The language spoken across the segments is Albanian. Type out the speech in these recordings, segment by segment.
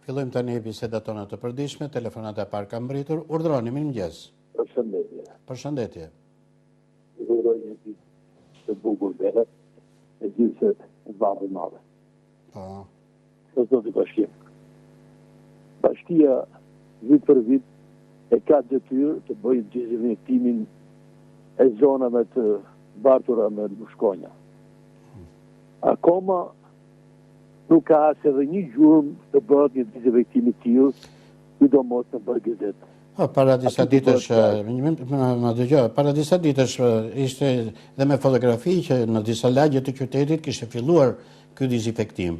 Fillojmë tani bisedat tona të përditshme, telefonata e parë ka mbritur. Urdhroni, mirëmëngjes. Përshëndetje. Përshëndetje. Uroj një ditë të bukur bere, e gjithë se vabë madhe. Po. Së zoti bashkim. Bashkia vit për vit e ka detyrë të bëjë dizivetimin e zonave të bartura me shkonja. Akoma nuk ka as edhe një gjurmë të bëhet një dizivetim i tillë, sidomos në Bargëzet. Para disa ditësh, më dëgjoj, para disa ditësh ishte dhe me fotografi që në disa lagje të qytetit kishte filluar ky dezinfektim.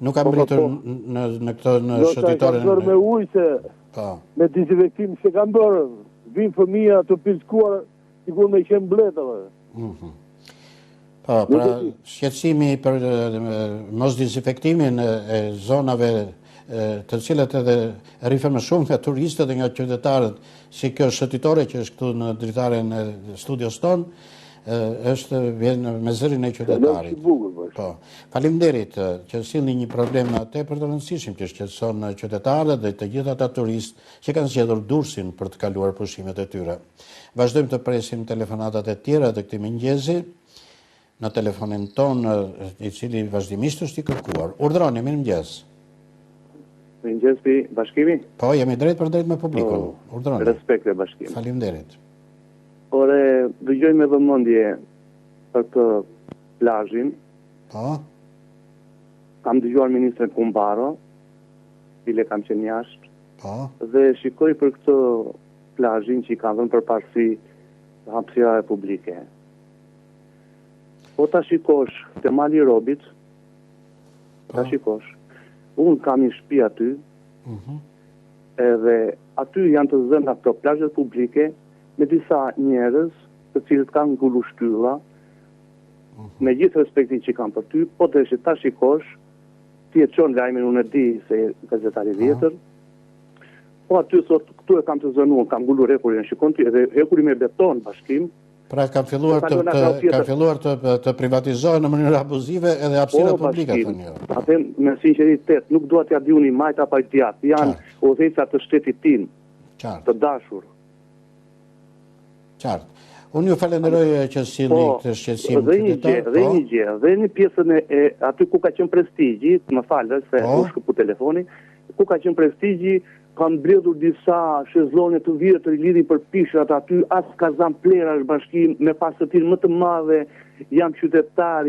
Nuk ka mbritur në këto në shëtitore. Ka bërë me ujë se me dezinfektim se kanë bërë, vinë fëmija të piskuar sikur me qenë mbledhave. Po, pra shqetësimi për mos dezinfektimin e zonave të cilat edhe rrifen më shumë nga turistët dhe nga qytetarët, si kjo shëtitore që është këtu në dritaren e studios ton, është vjen me zërin e qytetarit. Po, faleminderit që sillni një problem tepër të rëndësishëm që shqetëson qytetarët dhe të gjithë ata turistë që kanë zgjedhur Durrësin për të kaluar pushimet e tyre. Vazhdojmë të presim telefonatat e tjera të këtij mëngjesi në telefonin ton, i cili vazhdimisht është i kërkuar. Urdhroni, mirëmëngjes. Mirëmëngjes pi bashkimi? Po, jemi drejt për drejt me publikun. Urdhroni. Respekt e bashkimi. Faleminderit. Ore, dëgjoj me vëmendje për të plazhin. Po. Kam dëgjuar ministrin Kumbaro, bile kam qenë jashtë. Po. Dhe shikoj për këtë plazhin që i kanë dhënë përparësi hapësira publike. Po ta shikosh te Mali i Robit, ta shikosh, unë kam një shtëpi aty, edhe aty janë të zëna këto plazhet publike me disa njerëz të cilët kanë ngulur shtylla, me gjithë respektin që kanë për ty, po të ta shikosh, ti e çon lajmin, unë e di se gazetari vjetër, po aty thot, këtu e kam të zënuar, kam ngulur hekurin, shikon ti, edhe hekuri me beton bashkim. Pra kanë filluar të privatizohen në mënyrë abuzive edhe hapësirat publike, thënë jo. Atë me sinqeritet, nuk dua t'ja diuni majt apo djat, janë udhëheqësa të shtetit tim, të dashur. Qartë. Unë ju falenderoj që sillni këtë shqetësim qytetar. Dhe një gjë, dhe një pjesën e aty ku ka qenë prestigji, më falë se u shkëpu telefoni, ku ka qenë prestigji, kanë mbledhur disa shezllonge të vjetër i lidhin për pishrat aty, as kazan plera është bashkim me pasëtin më të madhe, jam qytetar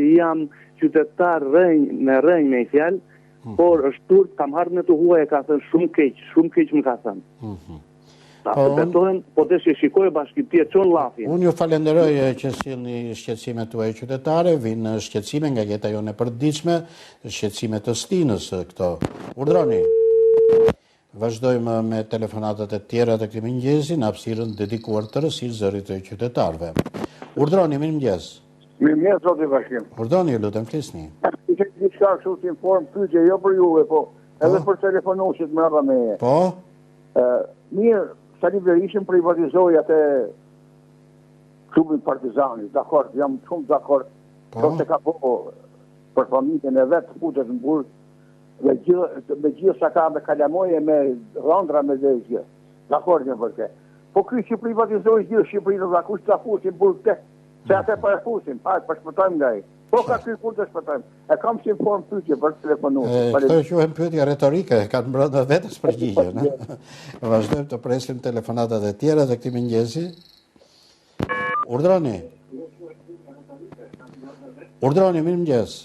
rënj me i fjalë, por është turp, kam harë në të huaj e ka thënë shumë keq më ka thënë. Po të shikoj bashkim ti e qonë lafin. Unë ju falenderoj që sillni shqetësimet tuaja qytetare, vinë shqetësime nga jeta jone e përditshme, shqetësime të stinës këto. Urdhroni. Vazhdojmë me telefonatat e tjera të këtij mëngjesi në hapësirën dedikuar tërësisht zërit të qytetarëve. Urdhroni, mirëmëngjes. Mirëmëngjes, zoti bashkim. Urdhroni, ju lutem, flisni. Ishte diçka kështu si inform pyetje jo për juve, po edhe për telefonuesit më radha me. Po. Mirë, Sali Berishën privatizoi atë klubin Partizanit, dakord, jam shumë dakord. Po se ka për familjen e vet futet në burg. Me gjithë sa ka me kalamoje, me rëndra, me dhe gjithë. Dakord një përke. Po ky që privatizojë gjithë Shqipërinë dhe kush të fusin burg të, se atë për e fusin, hajtë përshpëtojmë nga i. Po ka ky kur të shpëtojmë. E kam si inform pyetje për telefonu. Këto quhen pyetje retorike, kanë brenda vetes përgjigjen. Vazhdojmë të presim telefonatat e tjera të këtij mëngjesi. Urdhroni. Urdhroni, mirëmëngjes.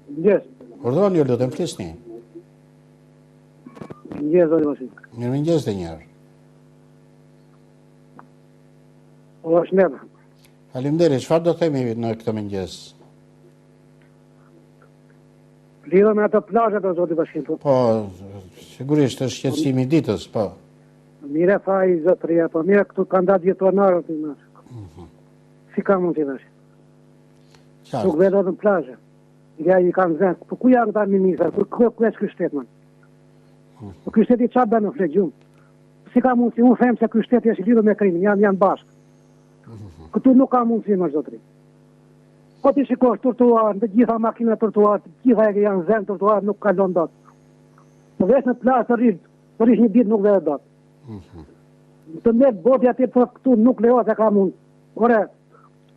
Mirëmëngjes. Urdhroni, ju lutem, flisni. Mirëmëngjes, zoti bashkim. Mirëmëngjes edhe një herë. O shmeta. Faleminderit. Çfarë do themi në këtë mëngjes? Lidhëm me ato plazhet o zoti bashkim. Po, sigurisht është shqetësimi i ditës, po. Mire faj zotëria, po mire këtu kanë datë jetonarët i nashë. Si ka mund t'i dash? Nuk vedo të në plazhe. Ja i kanë zënë, po ku janë këta ministra, ku është ky shtet, man? Po ky shteti çfarë bën në flegjumë? Si ka mundsi, unë them se ky shteti është lidhur me krimin, janë bashkë. Këtu nuk ka mundsi më zotëri. Po ti shikosh trotuar, të gjitha makinat trotuar, të gjitha janë zënë trotuar, nuk kalon dot. vesh në plasë të rish një ditë nuk dhe e datë. Të me boti ati të këtu nuk lejohet e ka mund. Ore,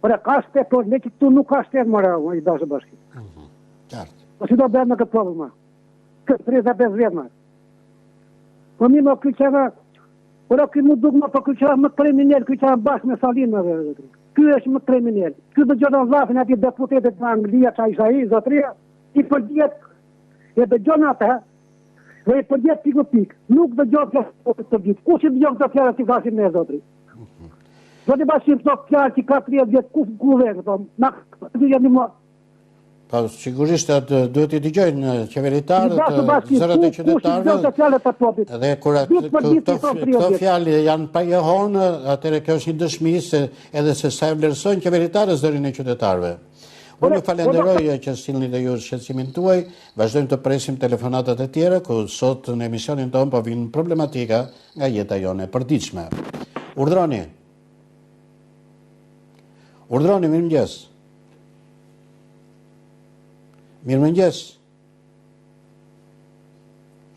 ka shtet, ne që këtu nuk ka shtet, i dashë bashkë. Qartë. Po si do bëjmë me këtë problem, ma? Këtë 35 vjetë, ma. Po mi më kyqeve, ky mu duk më po kyqeve më kriminell, kyqeve bashkë me Salinë, ky është më kriminell. Ky dhe gjona zafin ati deputetet në Anglia, qa isha zotria, i përgjet, e dhe gjona atë, dhe i përgjet pikë pikë. Nuk dhe gjona të gjithë. Ku që dhe gjona të fjallë që gasim ne, zotri? Do të bashkim të fjallë që ka 30 vjetë, ku dhe, këto, na këtë janë një mua. Po, sigurisht duhet i dëgjojnë qeveritarët, zërat e qytetarëve, dhe kur këto fjalë janë pa jehonë, atëre kjo është një dëshmi se edhe se sa e vlerësojnë qeveritarët zërin e qytetarëve. Unë ju falenderoj që sillni dhe ju shqetësimin tuaj, vazhdojmë të presim telefonatat e tjera, ku sot në emisionin tonë po vinë problematika nga jeta jone e përditshme. Urdhroni, mirëmëngjes. Mirëmëngjes.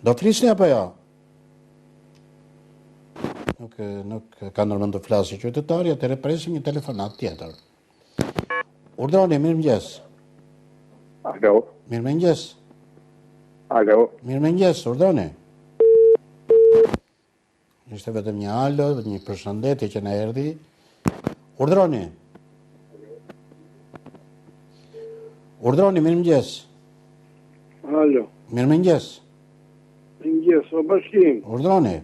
Do flisni apo jo? Nuk ka ndërmend të flasë qytetari, atëherë presim një telefonat tjetër. Urdhroni, mirëmëngjes. Alo. Mirëmëngjes. Alo. Mirëmëngjes, urdhroni. Ishte vetëm një alo, një përshëndetje që na erdhi. Urdhroni. Urdhroni, mirëmëngjes. Alo. Mirëmëngjes. Mirëmëngjes, o bashkim. Urdhroni.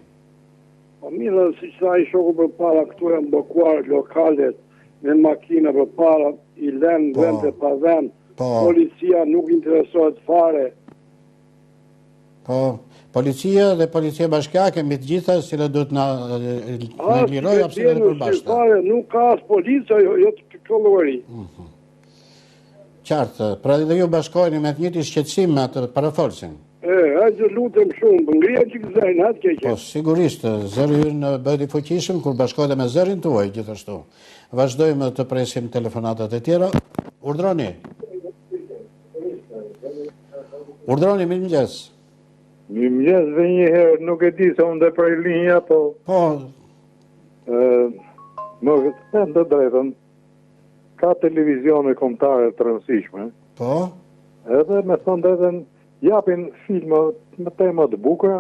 Po mirë, si që i shoku për para, këtu janë blokuar lokalet me makina për para, i lënë vend e pa vend, policia nuk interesohet fare. Po, policia dhe policia bashkjake mbi të gjitha, cilë duhet në liroj apsire dhe përbashta. Nuk ka as policia, jo të këllori. Qartë, pra dhe ju bashkojni me të njëti shqetësim me atë parafolsin. Hajde lutem shumë, ngrihen që këzajnë, atë keqe. Po, sigurisht, zëri ju në bëhet i fuqishëm, kur bashkojnë me zërin tuaj, gjithashtu. Vazhdojmë të presim telefonatat e tjera. Urdhroni. Urdhroni, mirëmëngjes. Mirëmëngjes dhe një herë, nuk e di se unë dhe prej linja, po... Po... Më të të drejtën, ka televizione kombëtare të rëndësishme. Po? Edhe me thonë drejtën, japin filma me tema të bukura,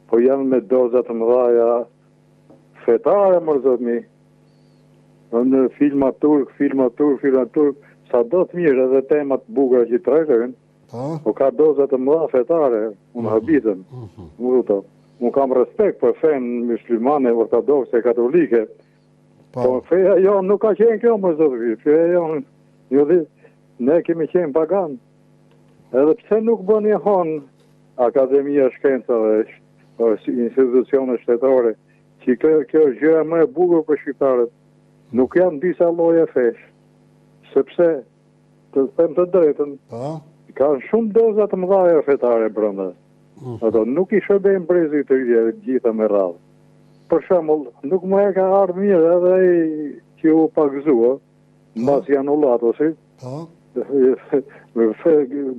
po janë me dozat të mëdhaja fetare, mërzotmi. Në filma turk, sa do të mirë edhe temat të bukura që të tregojnë, po ka dozat të mëdha fetare, unë habitëm. Unë kam respekt për fenë muslimane, ortodokse, katolike, po feja jo nuk ka qenë kjo, mërzotmi. Feja jo, ne kemi qenë pagan. Edhe pse nuk bën një honë Akademia Shkencave, institucione shtetore, që kjo është gjëra më e bukur për shqiptarët, nuk janë disa lloje fesh. Sepse, të them të drejtën, kanë shumë doza të mëdha fetare brenda. Ato nuk I shërbejnë brezit të gjitha me radhë. Për shembull, nuk më e ka ardhur mirë edhe ai që u pagëzua, mbas janullatosit.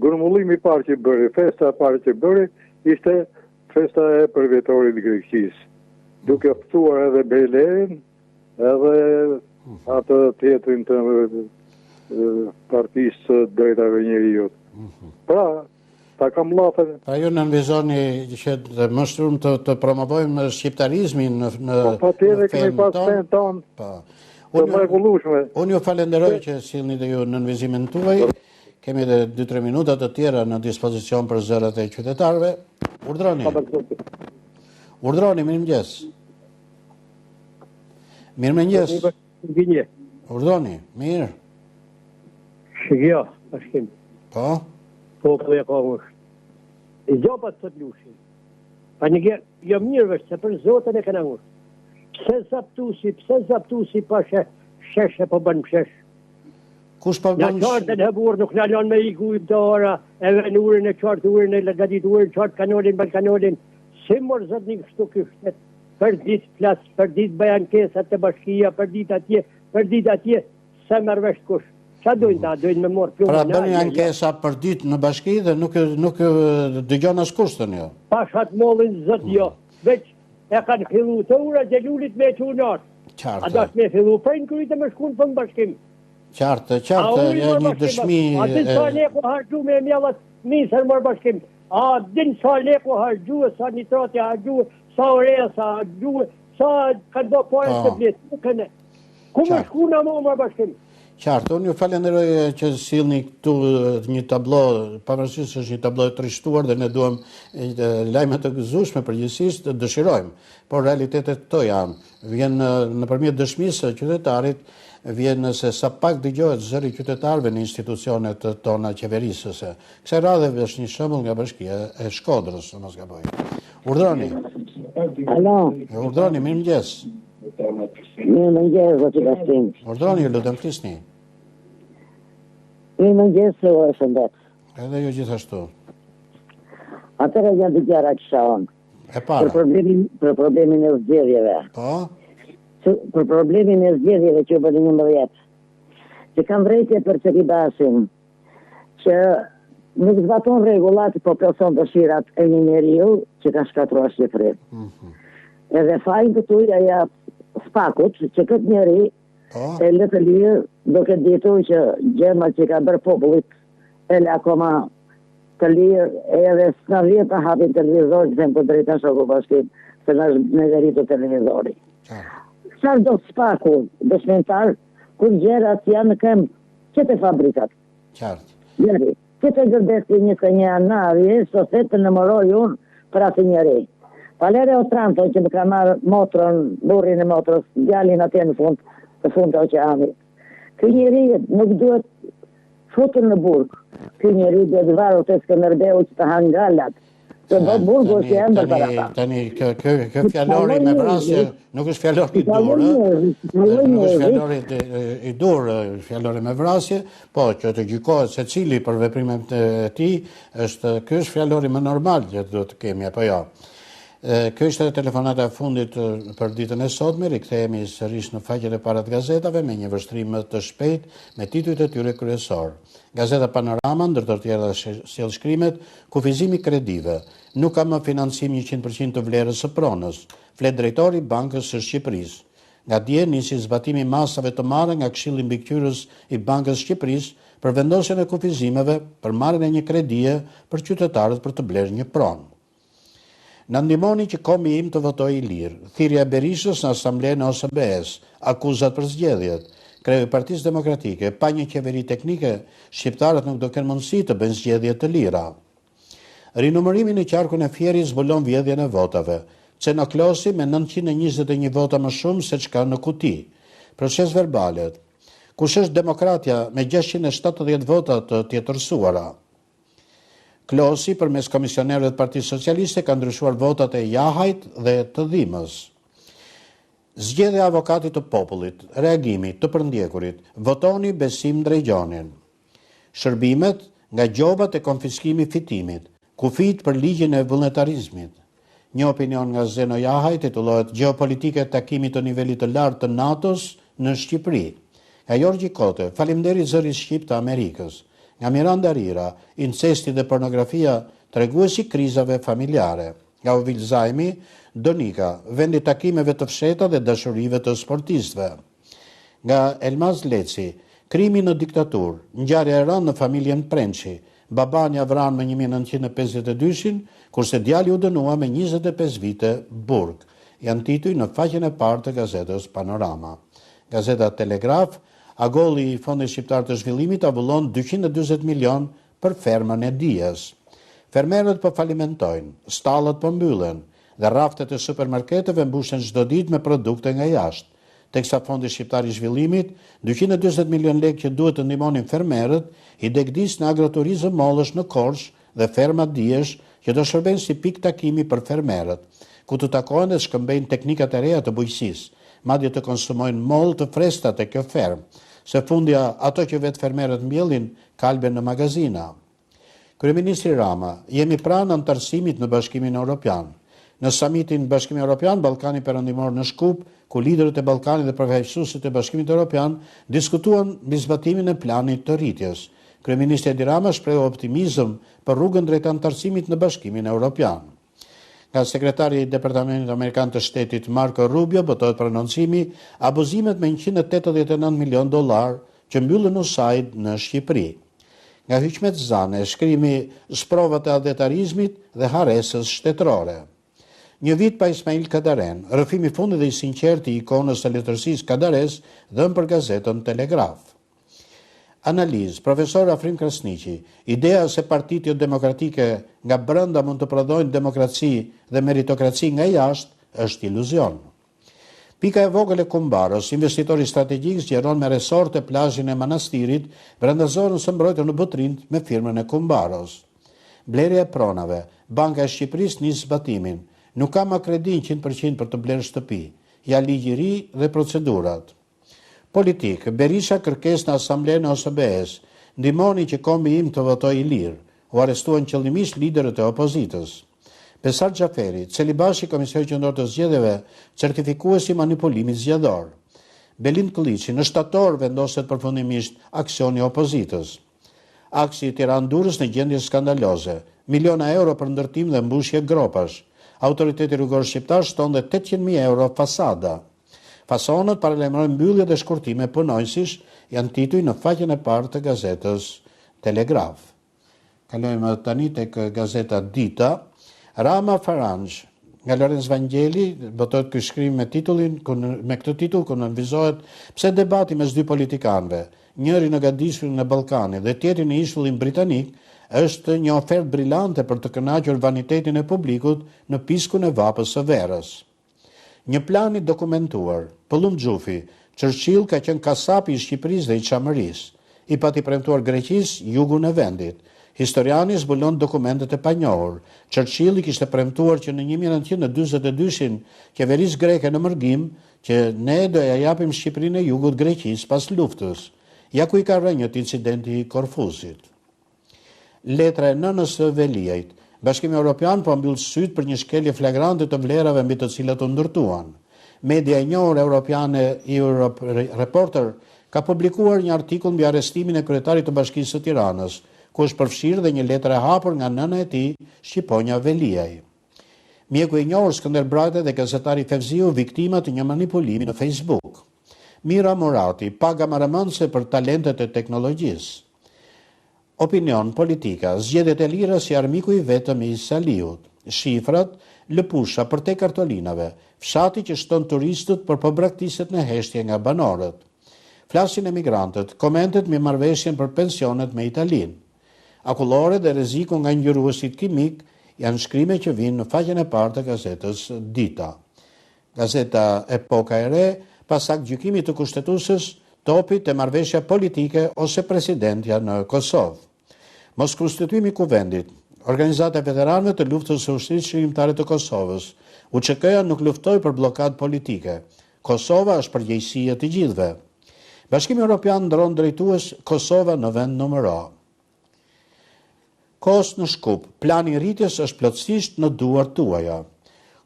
Grumullimi I parë që bëri, festa e parë që bëri, ishte festa e përvjetorit Greqisë. Duke ftuar edhe Belerin, edhe atë tjetrin të partisë drejtave njerëzit. Pra, ta kam lafën. Pra ju në nënvizoni që më shumë të promovojmë shqiptarizmin në fenë tonë. Unë ju falenderoj që sillni dhe ju në nënvizimin tuaj. Kemi edhe 2-3 minuta të tjera në dispozicion për zërat e qytetarëve. Urdhroni. Urdhroni, mirëmëngjes. Mirëmëngjes. Urdhroni, mirë. Shigja, bashkim. Po? Po e ka është. I gjopat të lushin. Pa një gjerë, jo mirë vështë, se për zotën e këna është. Pse zaptusi pa sheshe po bën shesh. Kush po bën? Në qartën e burë nuk në lanë me I ku I dora, edhe në urin e qartë, urin e legadit, urin qartë kanolin, bal kanolin. Si mërë zot një kështu kështet, për dit plas, për dit bëj ankesat të bashkia, për dit atje, se mërvesht kush. Qa dojnë ta? Dojnë me morë plumë? Pra bëni ankesa për ditë në bashki dhe nuk dëgjon as kushtën jo. Pashat mollin zët jo. Veç e kanë fillu të ura gjelulit me që unar. A dash me fillu prejnë kryte me shkun për në bashkim. Qartë, një dëshmi... A din sa leku hargju me mjellat misër mërë bashkim. A din sa leku hargju, sa nitrati hargju, sa oreja sa hargju, sa kanë do pojnë të bletë. Ku më shkuna më mërë bashkim? Qartë, unë ju falenderoj që silni këtu një tablo, pavarësisht është një tablo e trishtuar dhe ne duhem lajme të gëzueshme përgjithsisht dëshirojmë, por realitetet këto janë. Vjen nëpërmjet dëshmisë së qytetarit, vjen se sa pak dëgjohet zëri qytetarëve në institucionet tona qeverisëse. Kësaj radhe është një shembull nga Bashkia e Shkodrës, mos gaboj. Urdhroni. Alo. Urdhroni, mirëmëngjes. Mirëmëngjes, zoti Kastim. Urdhroni, ju lutem flisni. Mirëmëngjes, o shëndet. Edhe ju gjithashtu. Atëra janë të gjëra që shohën. E para. Për problemin e zgjedhjeve. Po? Për problemin e zgjedhjeve që bëni 11. Që kanë drejtje për Çelibasin, që nuk zbaton rregullat, po plotson dëshirat e një njeriu që ka shkatruar Shqipërinë. Edhe fajin këtu ja jap Spakut që këtë njeri e le të lirë duke ditur që gjëma që ka bërë popullit e le akoma të lirë edhe s'na vjen të hapin televizor që them për drejta shoku bashkim se në veritu televizori. Çfarë do Spaku, dëshmitar, kur gjërat janë në këmbë që të fabrikat. Qartë. Njeri, që të gërdesti 21 janari, sot të nëmëroj unë për atë njeri. Valere Otranto që më ka marrë motrën, burrin e motrës, djalin atje në fund të oqeanit. Ky njeri nuk duhet futën në burg. Ky njeri duhet varur të Skënderbeu që të hanë galat. Të do burgu që janë për para. Tani, kë fjallori me vrasje, nuk është fjallori i dur, nuk është fjallori i dur, fjallori me vrasje, po që të gjykohet se cili për veprimet e tij, ky është fjallori më normal që duhet të kemi, apo jo. Kjo ishte telefonata e fundit për ditën e sotme, rikthehemi sërish në faqet e para të gazetave me një vështrim të shpejt me titujt e tyre kryesor. Gazeta Panorama, ndër të tjera sjell shkrimet, kufizimi kredive, nuk ka më financim 100% të vlerës së pronës, flet drejtori i Bankës së Shqipërisë. Nga dje nisi zbatimi i masave të marrë nga Këshilli Mbikëqyrës i Bankës së Shqipërisë për vendosjen e kufizimeve për marrjen e një kredie për qytetarët për të blerë një pronë. Në ndihmoni që komi im të votoj i lirë, thirrja e Berishës në asamblenë e OSBE-s, akuzat për zgjedhjet, kreu i Partisë Demokratike, pa një qeveri teknike, shqiptarët nuk do kenë mundësi të bëjnë zgjedhje të lira. Rinumërimi në qarkun e Fierit zbulon vjedhjen e votave. Çenoklosi me 921 vota më shumë se çka në kuti. Proces verbalet. Kush është demokratja me 670 vota të tjetërsuara? Klosi përmes komisionerëve të Partisë Socialiste ka ndryshuar votat e jahajt dhe të dhimës. Zgjedhja e avokatit të popullit, reagimi të përndjekurit, votoni Besim Drejgjonin. Shërbimet nga gjobat e konfiskimi fitimit, kufit për ligjin e vullnetarizmit. Një opinion nga Zeno Jahaj titullohet Gjeopolitike e takimit të nivelit të lartë të NATO-s në Shqipëri. Nga Jorgji Kote, faleminderit zërit shqip të Amerikës. Nga Miranda Rira, incesti dhe pornografia treguesi krizave familjare. Nga Ovil Zajmi, Donika, vendi takimeve të fsheta dhe dashurive të sportistëve. Nga Elmaz Leci, krimi në diktatur, ngjarja e rënë në familjen Prençi, babanja vran me 1952-shin, kurse djali u dënua me 25 vite burg. Janë tituj në faqen e parë të gazetës Panorama. Gazeta Telegraf, Agolli i Fondit Shqiptar të Zhvillimit avullon 240 milion për fermën e Dijes. Fermerët po falimentojnë, stallet po mbyllen dhe raftet e supermarketeve mbushen çdo ditë me produkte nga jashtë. Teksa Fondi Shqiptar i Zhvillimit, 240 milion lekë që duhet të ndihmonin fermerët, i degdis në agroturizëm mollësh në Korçë dhe ferma Dijesh që do shërbejnë si pikë takimi për fermerët, ku të takohen dhe shkëmbejnë teknikat e reja të bujqësisë, madje të konsumojnë mollë të freskëta te kjo fermë. Se fundja ato që vetë fermerët mbjellin kalben në magazina. Kryeministri Rama, jemi pranë antarësimit në Bashkimin Evropian. Në samitin Bashkimi Evropian, Ballkani Perëndimor në Shkup, ku liderët e Ballkanit dhe përfaqësuesit e Bashkimit Evropian diskutuan mbi zbatimin e planit të rritjes. Kryeministri Edi Rama shprehu optimizëm për rrugën drejt anëtarësimit në Bashkimin Evropian. Nga sekretari i Departamentit Amerikan të Shtetit Marco Rubio botohet prononcimi abuzimet me $189 milion që mbyllën USAID në Shqipëri. Nga Hyqmet Zane, shkrimi sprovat e adetarizmit dhe haresës shtetërore. Një vit pa Ismail Kadaren, rrëfimi fundit dhe i sinqert i ikonës së letërsisë Kadares dhënë për gazetën Telegraf. Analizë, profesor Afrim Krasniqi, ideja se partitë demokratike nga brenda mund të prodhojnë demokraci dhe meritokraci nga jashtë është iluzion. Pika e vogël e Kumbaros, investitori strategjik zgjeron me resorte plazhin e Manastirit brenda zonës së mbrojtur në Botrind me firmën e Kumbaros. Blerja e pronave, Banka e Shqipërisë nis zbatimin. Nuk ka më kredin 100% për të blerë shtëpi, ja ligj i ri dhe procedurat. Politik, Berisha kërkes në asamblenë e OSBE-s, ndihmoni që kombi im të votoj i lirë, u arrestuan qëllimisht liderët e opozitës. Besar Xhaferi, Celibashi, Komisioni Qendror të Zgjedhjeve, certifikuesi manipulimit zgjedhor. Belind Kolliçi, në shtator vendoset përfundimisht aksioni i opozitës. Aksi i Tiranë-Durrës në gjendje skandaloze, miliona euro për ndërtim dhe mbushje gropash. Autoriteti rrugor shqiptar shton dhe 800.000 euro fasada. Fasonët paralajmërojnë mbyllje dhe shkurtime punonjësish, janë tituj në faqen e parë të gazetës Telegraf. Kalojmë tani tek gazeta Dita. Rama Faranj, nga Lorenz Vangeli, botohet ky shkrim me këtë titull ku nënvizohet pse debati mes dy politikanëve, njëri në gadishmën e Ballkanit dhe tjetri në ishullin britanik, është një ofertë brillante për të kënaqur vanitetin e publikut në piskun e vapës së verës. Një plan i dokumentuar, Pëllum Xhufi, Churchill ka qenë kasapi i Shqipërisë dhe i Çamërisë, i pati premtuar Greqisë jugun e vendit. Historiani zbulon dokumentet e panjohur. Churchill i kishte premtuar që në 1942 qeverisë greke në mërgim që ne do ja japim Shqipërinë e jugut Greqisë pas luftës. Ja ku i ka rënjët incidenti i Korfuzit. Letra e nënës së Veliajt. Bashkimi Evropian po mbyll syt për një shkelje flagrante të vlerave mbi të cilat u ndërtuan. Media e njohur europiane Europe Reporter ka publikuar një artikull mbi arrestimin e kryetarit të Bashkisë së Tiranës, ku është përfshirë dhe një letër e hapur nga nëna e tij, Shqiponja Veliaj. Mjeku i njohur Skënder Brajta dhe gazetari Fevziu viktima të një manipulimi në Facebook. Mira Murati, paga marrëmendse për talentet e teknologjisë. Opinion politika, zgjedhjet e lira si armiku i vetëm i Saliut. Shifrat, lëpusha për te kartolinave, fshati që shton turistët për përbraktiset në heshtje nga banorët. Flasin emigrantët, komentet me marrëveshjen për pensionet me Italinë. Akullore dhe rreziku nga ngjyruesit kimik janë shkrime që vinë në faqen e parë të gazetës Dita. Gazeta Epoka e Re, pas gjykimit të kushtetuesës, topit e marrëveshja politike ose presidentja në Kosovë. Mos konstituimi i kuvendit, Organizata e Veteranëve të Luftës së Ushtrisë Shërimtare të Kosovës, UÇK-ja nuk luftoi për blokadë politike. Kosova është përgjegjësia e të gjithëve. Bashkimi Evropian ndron drejtues Kosova në vend numër A. Kos në Shkup, plani i rritjes është plotësisht në duart tuaja.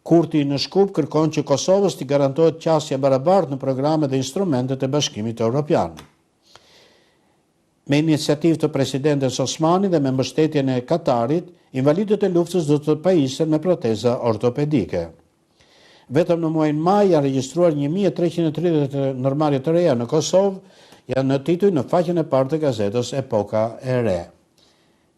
Kurti në Shkup kërkon që Kosovës t'i garantohet qasje barabartë në programet dhe instrumentet e Bashkimit Evropian. Me iniciativë të presidentes Osmani dhe me mbështetjen e Katarit, invalidët e luftës do të pajisen me proteza ortopedike. Vetëm në muajin maj janë regjistruar 1330 ndërmarrje të reja në Kosovë, janë në titull në faqen e parë të gazetës Epoka e Re.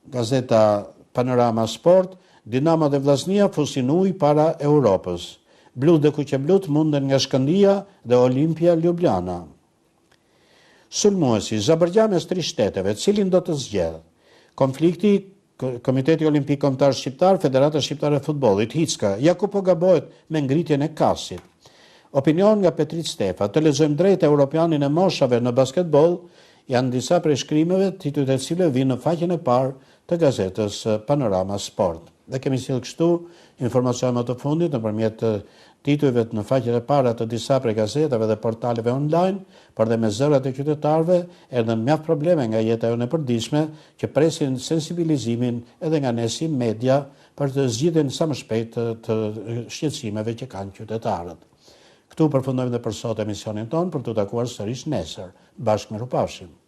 Gazeta Panorama Sport, Dinamo dhe Vllaznia fusin ujë para Europës. Blu dhe kuqeblut munden nga Shkëndia dhe Olimpia Ljubljana. Sulmuesi, zabërgja mes 3 shteteve, cilin do të zgjedh? Konflikti, Komiteti Olimpik Kombëtar Shqiptar, Federata Shqiptare e Futbollit, Hicka, ja ku po gabohet me ngritjen e kasit. Opinion nga Petrit Stefa, të lexojmë drejt europianin e moshave në basketbol, janë disa prej shkrimeve, titujt e cilëve vinë në faqen e parë të gazetës Panorama Sport. Dhe kemi sjellë kështu informacion më të fundit nëpërmjet titujve në faqet e para të disa prej gazetave dhe portaleve online, por dhe me zërat e qytetarëve, erdhën mjaft probleme nga jeta jonë e përditshme që presin sensibilizimin edhe nga ne si media për të zgjidhjen sa më shpejt të shqetësimeve që kanë qytetarët. Këtu përfundojmë dhe për sot emisionin ton për të takuar sërish nesër. Bashkë mirupafshim.